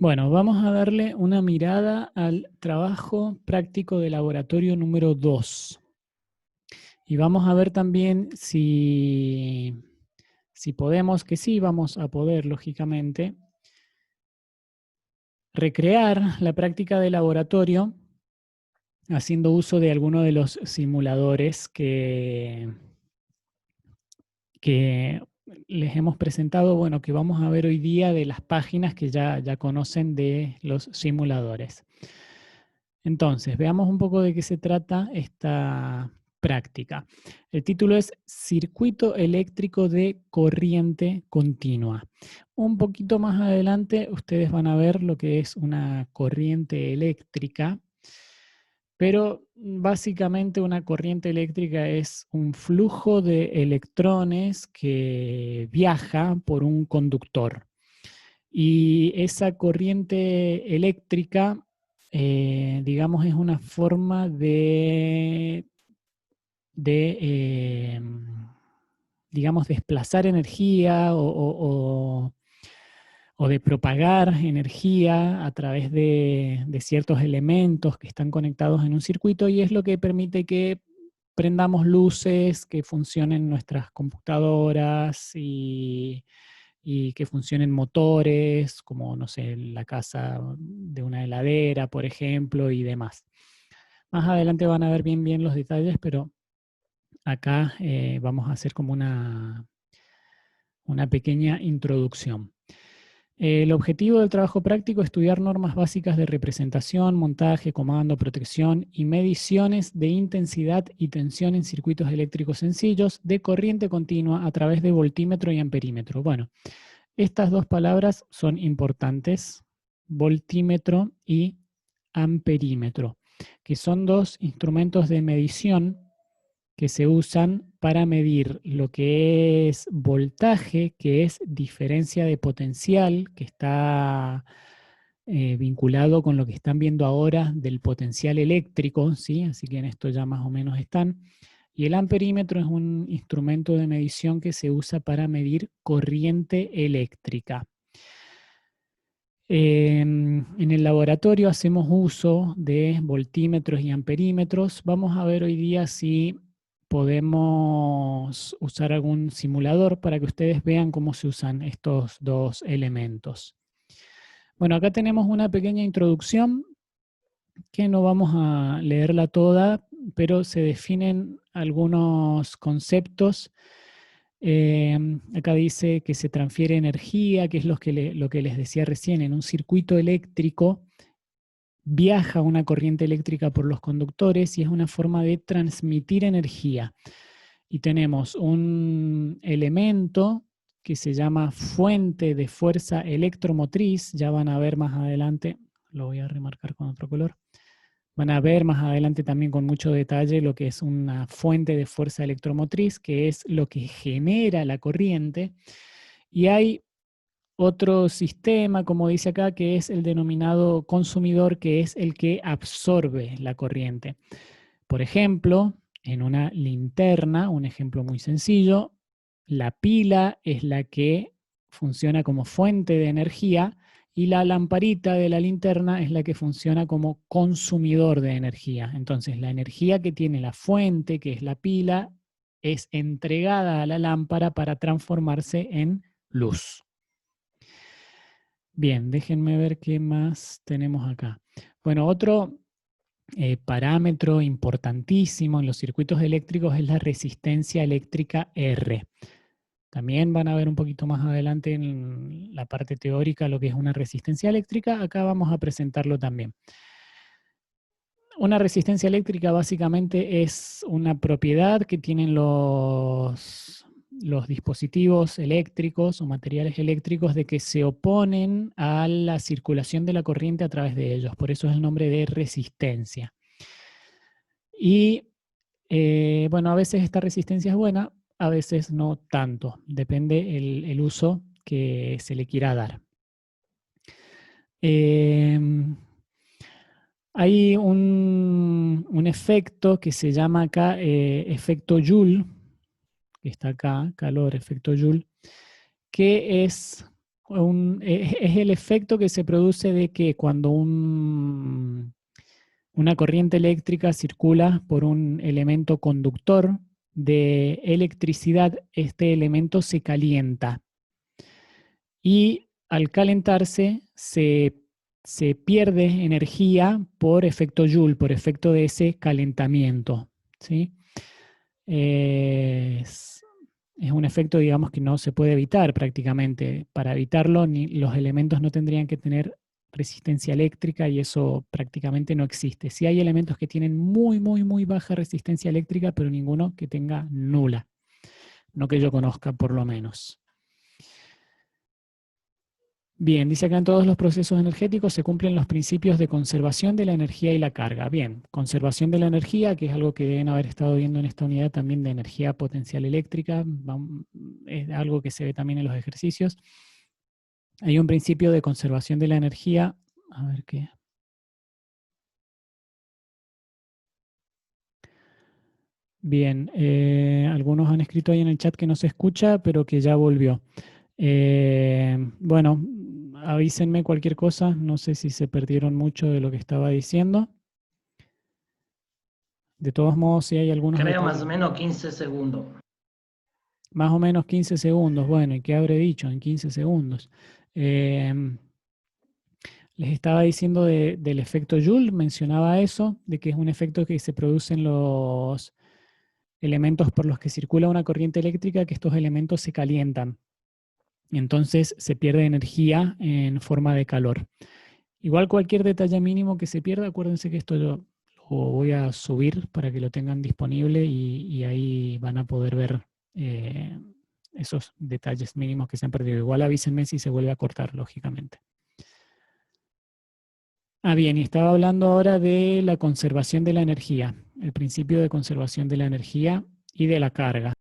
Bueno, vamos a darle una mirada al trabajo práctico de laboratorio número 2. Y vamos a ver también si podemos, que sí vamos a poder, lógicamente, recrear la práctica de laboratorio haciendo uso de alguno de los simuladores que les hemos presentado, bueno, que vamos a ver hoy día de las páginas que ya conocen de los simuladores. Entonces, veamos un poco de qué se trata esta práctica. El título es Circuito eléctrico de corriente continua. Un poquito más adelante ustedes van a ver lo que es una corriente eléctrica, pero básicamente una corriente eléctrica es un flujo de electrones que viaja por un conductor. Y esa corriente eléctrica, digamos, es una forma de digamos, desplazar energía o de propagar energía a través de ciertos elementos que están conectados en un circuito, y es lo que permite que prendamos luces, que funcionen nuestras computadoras y que funcionen motores, como, no sé, la casa de una heladera, por ejemplo, y demás. Más adelante van a ver bien los detalles, pero acá vamos a hacer como una pequeña introducción. El objetivo del trabajo práctico es estudiar normas básicas de representación, montaje, comando, protección y mediciones de intensidad y tensión en circuitos eléctricos sencillos de corriente continua a través de voltímetro y amperímetro. Bueno, estas dos palabras son importantes, voltímetro y amperímetro, que son dos instrumentos de medición que se usan para medir lo que es voltaje, que es diferencia de potencial, que está vinculado con lo que están viendo ahora del potencial eléctrico, ¿sí? Así que en esto ya más o menos están. Y el amperímetro es un instrumento de medición que se usa para medir corriente eléctrica. En el laboratorio hacemos uso de voltímetros y amperímetros. Vamos a ver hoy día si podemos usar algún simulador para que ustedes vean cómo se usan estos dos elementos. Bueno, acá tenemos una pequeña introducción que no vamos a leerla toda, pero se definen algunos conceptos. Acá dice que se transfiere energía, que es lo que les decía recién. En un circuito eléctrico viaja una corriente eléctrica por los conductores y es una forma de transmitir energía. Y tenemos un elemento que se llama fuente de fuerza electromotriz. Ya van a ver más adelante, lo voy a remarcar con otro color. Van a ver más adelante también con mucho detalle lo que es una fuente de fuerza electromotriz, que es lo que genera la corriente. Y hay otro sistema, como dice acá, que es el denominado consumidor, que es el que absorbe la corriente. Por ejemplo, en una linterna, un ejemplo muy sencillo, la pila es la que funciona como fuente de energía y la lamparita de la linterna es la que funciona como consumidor de energía. Entonces, la energía que tiene la fuente, que es la pila, es entregada a la lámpara para transformarse en luz. Bien, déjenme ver qué más tenemos acá. Bueno, otro parámetro importantísimo en los circuitos eléctricos es la resistencia eléctrica R. También van a ver un poquito más adelante en la parte teórica lo que es una resistencia eléctrica. Acá vamos a presentarlo también. Una resistencia eléctrica básicamente es una propiedad que tienen los dispositivos eléctricos o materiales eléctricos de que se oponen a la circulación de la corriente a través de ellos. Por eso es el nombre de resistencia. Y bueno, a veces esta resistencia es buena, a veces no tanto. Depende el uso que se le quiera dar. Hay un efecto que se llama acá efecto Joule, que está acá, calor, efecto Joule, que es es el efecto que se produce de que cuando una corriente eléctrica circula por un elemento conductor de electricidad, este elemento se calienta. Y al calentarse se pierde energía por efecto Joule, por efecto de ese calentamiento, ¿sí? Es un efecto, digamos, que no se puede evitar prácticamente. Para evitarlo, los elementos no tendrían que tener resistencia eléctrica y eso prácticamente no existe. Sí hay elementos que tienen muy, muy, muy baja resistencia eléctrica, pero ninguno que tenga nula. No que yo conozca, por lo menos. Bien, dice acá en todos los procesos energéticos se cumplen los principios de conservación de la energía y la carga. Bien, conservación de la energía, que es algo que deben haber estado viendo en esta unidad también de energía potencial eléctrica, es algo que se ve también en los ejercicios. Hay un principio de conservación de la energía, a ver qué. Bien, algunos han escrito ahí en el chat que no se escucha, pero que ya volvió. Bueno, avísenme cualquier cosa, no sé si se perdieron mucho de lo que estaba diciendo. De todos modos, si hay algunos Creo detalles. más o menos 15 segundos. Más o menos 15 segundos. Bueno, ¿y qué habré dicho en 15 segundos? Les estaba diciendo del efecto Joule, mencionaba eso, de que es un efecto que se produce en los elementos por los que circula una corriente eléctrica, que estos elementos se calientan. Y entonces se pierde energía en forma de calor. Igual cualquier detalle mínimo que se pierda, acuérdense que esto yo lo voy a subir para que lo tengan disponible y ahí van a poder ver esos detalles mínimos que se han perdido. Igual avísenme si se vuelve a cortar, lógicamente. Ah, bien, y estaba hablando ahora de la conservación de la energía, el principio de conservación de la energía y de la carga.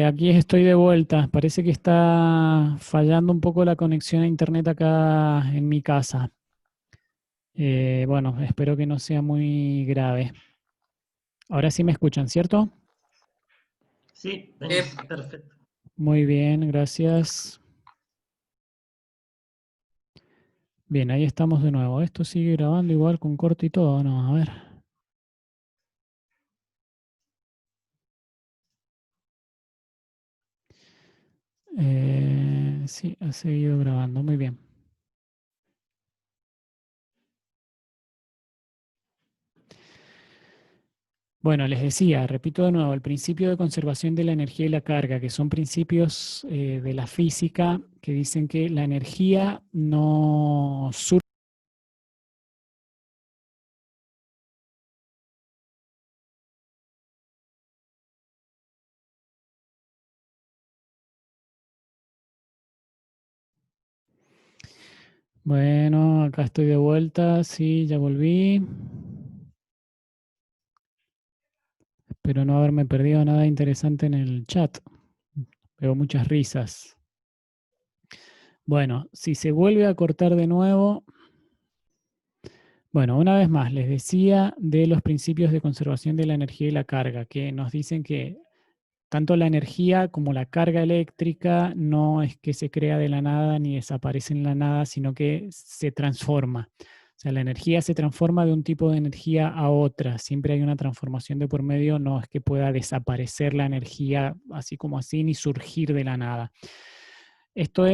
Aquí estoy de vuelta. Parece que está fallando un poco la conexión a internet acá en mi casa. Bueno, espero que no sea muy grave. Ahora sí me escuchan, ¿cierto? Sí, venís, perfecto. Muy bien, gracias. Bien, ahí estamos de nuevo. Esto sigue grabando igual con corte y todo, ¿no? A ver. Sí, ha seguido grabando. Muy bien. Bueno, les decía, repito de nuevo, el principio de conservación de la energía y la carga, que son principios de la física que dicen que la energía no surge. Bueno, acá estoy de vuelta, sí, ya volví. Espero no haberme perdido nada interesante en el chat. Veo muchas risas. Bueno, si se vuelve a cortar de nuevo. Bueno, una vez más, les decía de los principios de conservación de la energía y la carga, que nos dicen que tanto la energía como la carga eléctrica no es que se crea de la nada ni desaparece en la nada, sino que se transforma. O sea, la energía se transforma de un tipo de energía a otra. Siempre hay una transformación de por medio, no es que pueda desaparecer la energía así como así, ni surgir de la nada. Esto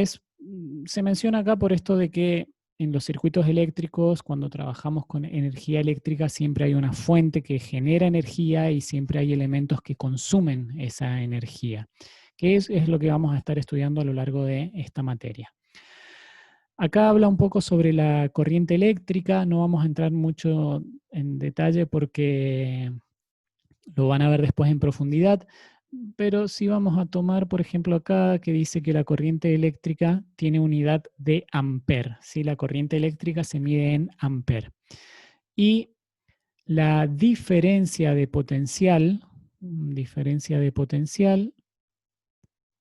se menciona acá por esto de que en los circuitos eléctricos, cuando trabajamos con energía eléctrica, siempre hay una fuente que genera energía y siempre hay elementos que consumen esa energía, que es lo que vamos a estar estudiando a lo largo de esta materia. Acá habla un poco sobre la corriente eléctrica, no vamos a entrar mucho en detalle porque lo van a ver después en profundidad, pero si vamos a tomar, por ejemplo, acá que dice que la corriente eléctrica tiene unidad de amper, ¿sí? La corriente eléctrica se mide en amper. Y la diferencia de potencial,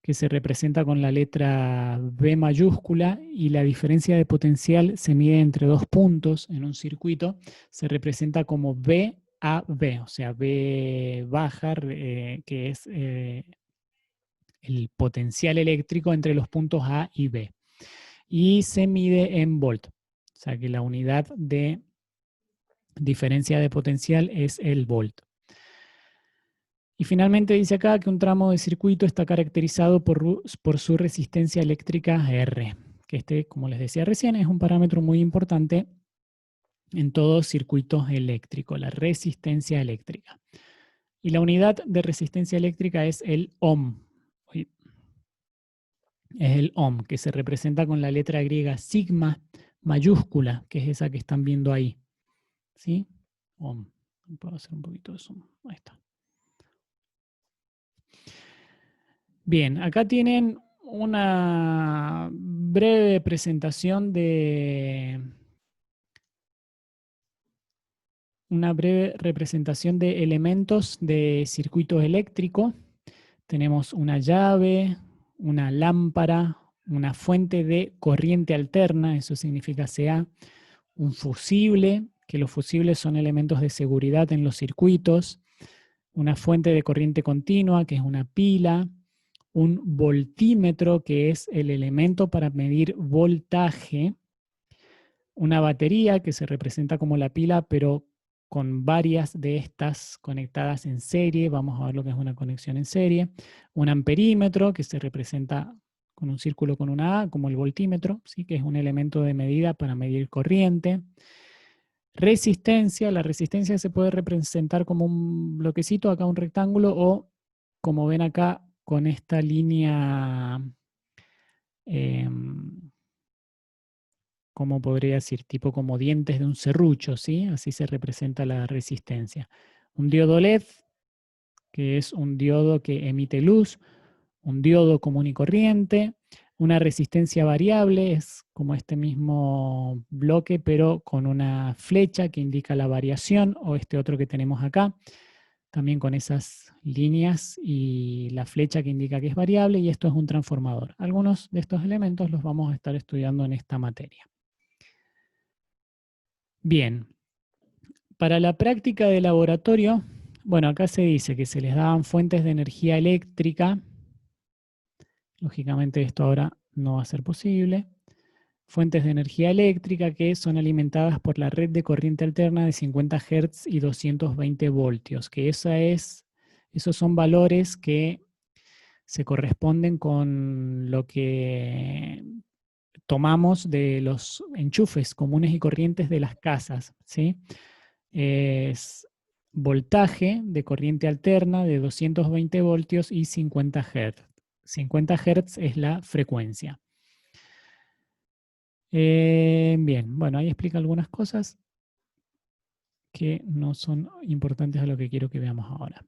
que se representa con la letra B mayúscula, y la diferencia de potencial se mide entre dos puntos en un circuito, se representa como VAB, o sea, B baja, que es el potencial eléctrico entre los puntos A y B. Y se mide en volt, o sea que la unidad de diferencia de potencial es el volt. Y finalmente dice acá que un tramo de circuito está caracterizado por su resistencia eléctrica R, que como les decía recién, es un parámetro muy importante en todo circuito eléctrico, la resistencia eléctrica. Y la unidad de resistencia eléctrica es el ohm. Es el ohm, que se representa con la letra griega sigma mayúscula, que es esa que están viendo ahí. ¿Sí? Ohm. Puedo hacer un poquito de zoom. Ahí está. Bien, acá tienen una breve presentación de una breve representación de elementos de circuito eléctrico. Tenemos una llave, una lámpara, una fuente de corriente alterna, eso significa CA, un fusible, que los fusibles son elementos de seguridad en los circuitos, una fuente de corriente continua, que es una pila, un voltímetro, que es el elemento para medir voltaje, una batería, que se representa como la pila, pero con varias de estas conectadas en serie. Vamos a ver lo que es una conexión en serie. Un amperímetro, que se representa con un círculo con una A, como el voltímetro, ¿sí? Que es un elemento de medida para medir corriente. Resistencia, la resistencia se puede representar como un bloquecito, acá un rectángulo, o como ven acá, con esta línea, ¿cómo podría decir? Tipo como dientes de un serrucho, ¿sí? Así se representa la resistencia. Un diodo LED, que es un diodo que emite luz, un diodo común y corriente. Una resistencia variable es como este mismo bloque, pero con una flecha que indica la variación, o este otro que tenemos acá, también con esas líneas y la flecha que indica que es variable, y esto es un transformador. Algunos de estos elementos los vamos a estar estudiando en esta materia. Bien, para la práctica de laboratorio, bueno, acá se dice que se les daban fuentes de energía eléctrica. Lógicamente esto ahora no va a ser posible. Fuentes de energía eléctrica que son alimentadas por la red de corriente alterna de 50 Hz y 220 voltios, que esos son valores que se corresponden con lo que tomamos de los enchufes comunes y corrientes de las casas, ¿sí? Es voltaje de corriente alterna de 220 voltios y 50 Hz. 50 Hz es la frecuencia. Bien, bueno, ahí explica algunas cosas que no son importantes a lo que quiero que veamos ahora.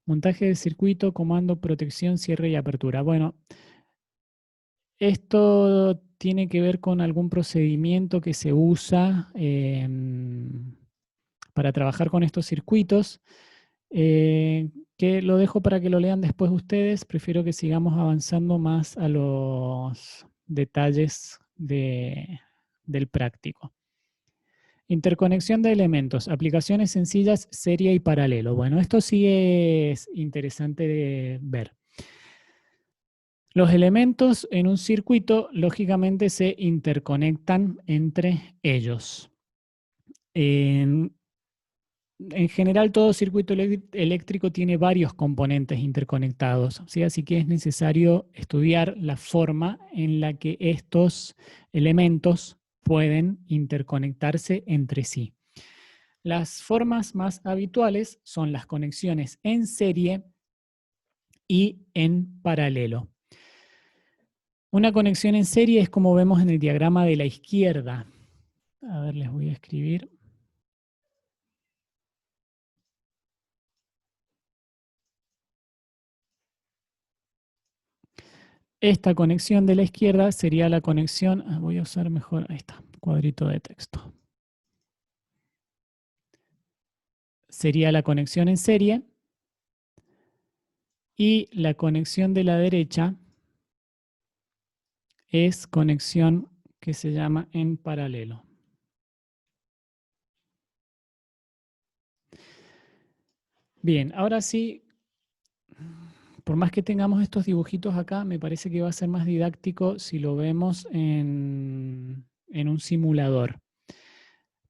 Montaje de circuito, comando, protección, cierre y apertura. Bueno, esto tiene que ver con algún procedimiento que se usa para trabajar con estos circuitos, que lo dejo para que lo lean después ustedes. Prefiero que sigamos avanzando más a los detalles del práctico. Interconexión de elementos, aplicaciones sencillas, serie y paralelo. Bueno, esto sí es interesante de ver. Los elementos en un circuito, lógicamente, se interconectan entre ellos. En general, todo circuito eléctrico tiene varios componentes interconectados, ¿sí? Así que es necesario estudiar la forma en la que estos elementos pueden interconectarse entre sí. Las formas más habituales son las conexiones en serie y en paralelo. Una conexión en serie es como vemos en el diagrama de la izquierda. A ver, les voy a escribir. Esta conexión de la izquierda sería la conexión, voy a usar mejor, ahí está, cuadrito de texto. Sería la conexión en serie. Y la conexión de la derecha es conexión que se llama en paralelo. Bien, ahora sí, por más que tengamos estos dibujitos acá, me parece que va a ser más didáctico si lo vemos en un simulador.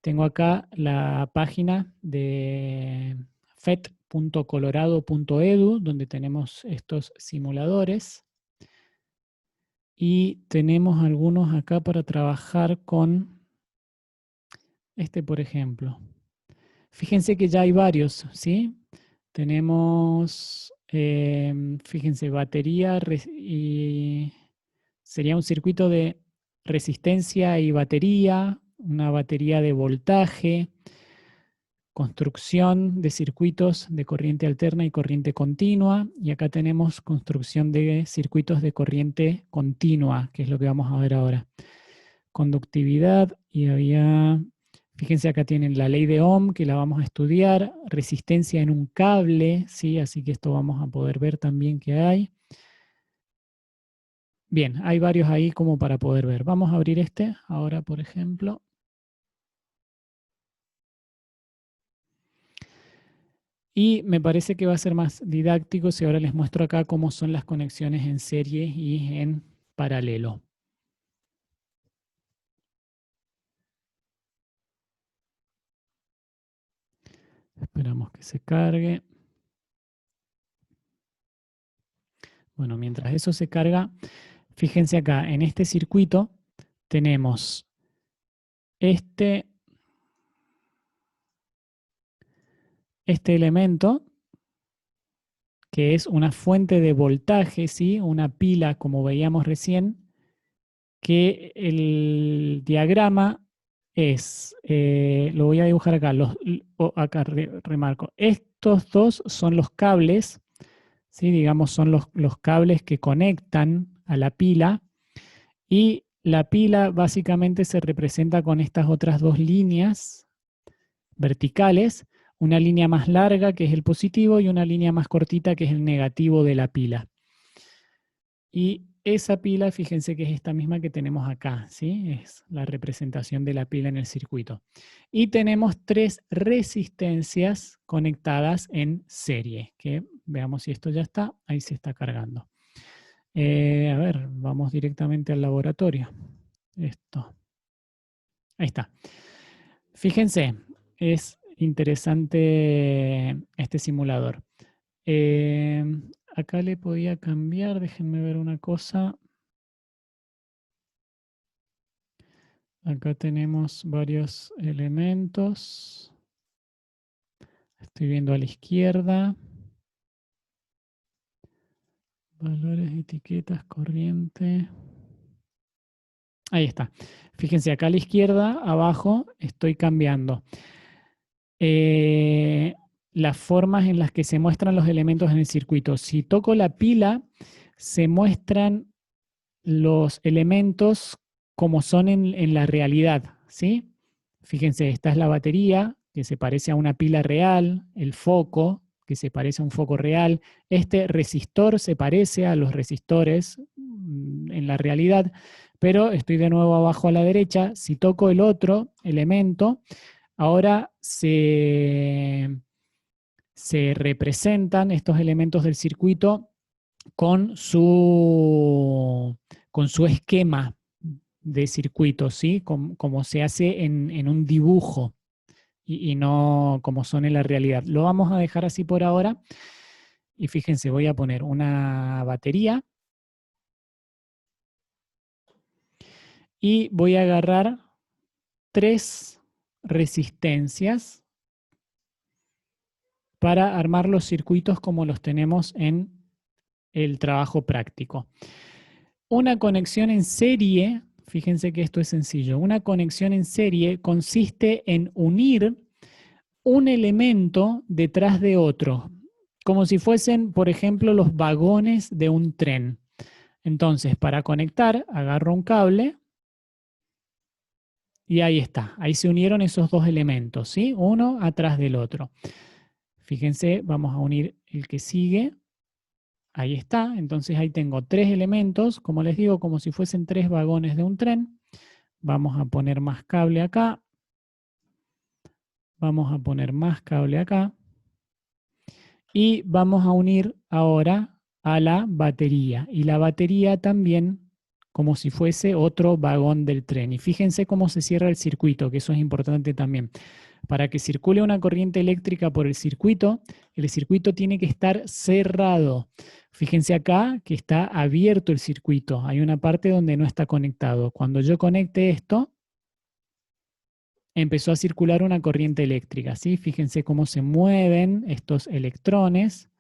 Tengo acá la página de fet.colorado.edu, donde tenemos estos simuladores. Y tenemos algunos acá para trabajar con este, por ejemplo. Fíjense que ya hay varios, ¿sí? Tenemos, fíjense, batería y sería un circuito de resistencia y batería, una batería de voltaje, construcción de circuitos de corriente alterna y corriente continua, y acá tenemos construcción de circuitos de corriente continua, que es lo que vamos a ver ahora. Conductividad, y había, fíjense acá tienen la ley de Ohm, que la vamos a estudiar, resistencia en un cable, ¿sí? Así que esto vamos a poder ver también que hay. Bien, hay varios ahí como para poder ver. Vamos a abrir este ahora, por ejemplo. Y me parece que va a ser más didáctico si ahora les muestro acá cómo son las conexiones en serie y en paralelo. Esperamos que se cargue. Bueno, mientras eso se carga, fíjense acá, en este circuito tenemos este elemento, que es una fuente de voltaje, ¿sí? Una pila, como veíamos recién, que el diagrama es, lo voy a dibujar acá, acá remarco, estos dos son los cables, ¿sí? Digamos, son los cables que conectan a la pila, y la pila básicamente se representa con estas otras dos líneas verticales, una línea más larga que es el positivo y una línea más cortita que es el negativo de la pila. Y esa pila, fíjense que es esta misma que tenemos acá, ¿sí? Es la representación de la pila en el circuito. Y tenemos tres resistencias conectadas en serie, que veamos si esto ya está, ahí se está cargando. A ver, vamos directamente al laboratorio. Esto. Ahí está. Fíjense, es interesante este simulador. Acá le podía cambiar, déjenme ver una cosa. Acá tenemos varios elementos. Estoy viendo a la izquierda. Valores, etiquetas, corriente. Ahí está. Fíjense, acá a la izquierda, abajo, estoy cambiando las formas en las que se muestran los elementos en el circuito. Si toco la pila, se muestran los elementos como son en la realidad, ¿sí? Fíjense, esta es la batería, que se parece a una pila real, el foco, que se parece a un foco real. Este resistor se parece a los resistores en la realidad, pero estoy de nuevo abajo a la derecha. Si toco el otro elemento, ahora se representan estos elementos del circuito con su esquema de circuito, ¿sí? Como se hace en un dibujo y no como son en la realidad. Lo vamos a dejar así por ahora. Y fíjense, voy a poner una batería y voy a agarrar tres resistencias para armar los circuitos como los tenemos en el trabajo práctico. Una conexión en serie, fíjense que esto es sencillo, una conexión en serie consiste en unir un elemento detrás de otro, como si fuesen, por ejemplo, los vagones de un tren. Entonces, para conectar, agarro un cable y ahí está. Ahí se unieron esos dos elementos, ¿sí? Uno atrás del otro. Fíjense, vamos a unir el que sigue. Ahí está, entonces ahí tengo 3 elementos, como les digo, como si fuesen 3 vagones de un tren. Vamos a poner más cable acá. Vamos a poner más cable acá. Y vamos a unir ahora a la batería. Y la batería también como si fuese otro vagón del tren. Y fíjense cómo se cierra el circuito, que eso es importante también. Para que circule una corriente eléctrica por el circuito tiene que estar cerrado. Fíjense acá que está abierto el circuito. Hay una parte donde no está conectado. Cuando yo conecte esto, empezó a circular una corriente eléctrica, ¿sí? Fíjense cómo se mueven estos electrones.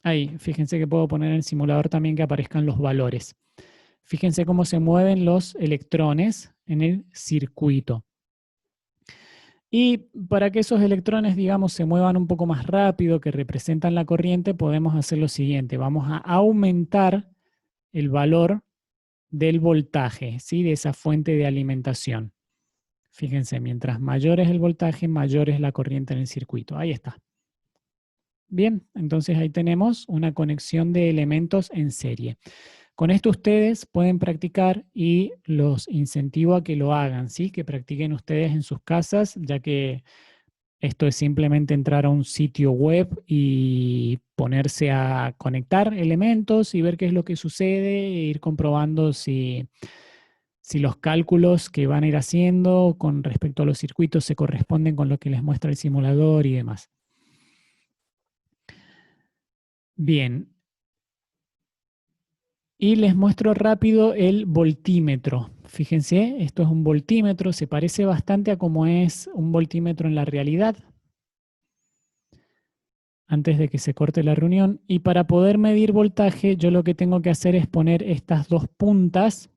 Ahí, fíjense que puedo poner en el simulador también que aparezcan los valores. Fíjense cómo se mueven los electrones en el circuito. Y para que esos electrones, digamos, se muevan un poco más rápido, que representan la corriente, podemos hacer lo siguiente. Vamos a aumentar el valor del voltaje, ¿sí? De esa fuente de alimentación. Fíjense, mientras mayor es el voltaje, mayor es la corriente en el circuito. Ahí está. Bien, entonces ahí tenemos una conexión de elementos en serie. Con esto ustedes pueden practicar y los incentivo a que lo hagan, ¿sí? Que practiquen ustedes en sus casas, ya que esto es simplemente entrar a un sitio web y ponerse a conectar elementos y ver qué es lo que sucede e ir comprobando si los cálculos que van a ir haciendo con respecto a los circuitos se corresponden con lo que les muestra el simulador y demás. Bien. Y les muestro rápido el voltímetro. Fíjense, esto es un voltímetro, se parece bastante a cómo es un voltímetro en la realidad. Antes de que se corte la reunión. Y para poder medir voltaje, yo lo que tengo que hacer es poner estas dos puntas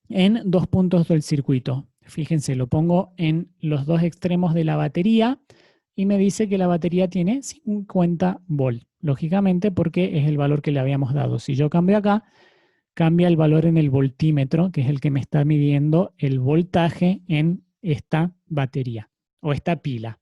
en 2 puntos del circuito. Fíjense, lo pongo en los 2 extremos de la batería y me dice que la batería tiene 50 volt. Lógicamente porque es el valor que le habíamos dado. Si yo cambio acá, cambia el valor en el voltímetro, que es el que me está midiendo el voltaje en esta batería o esta pila.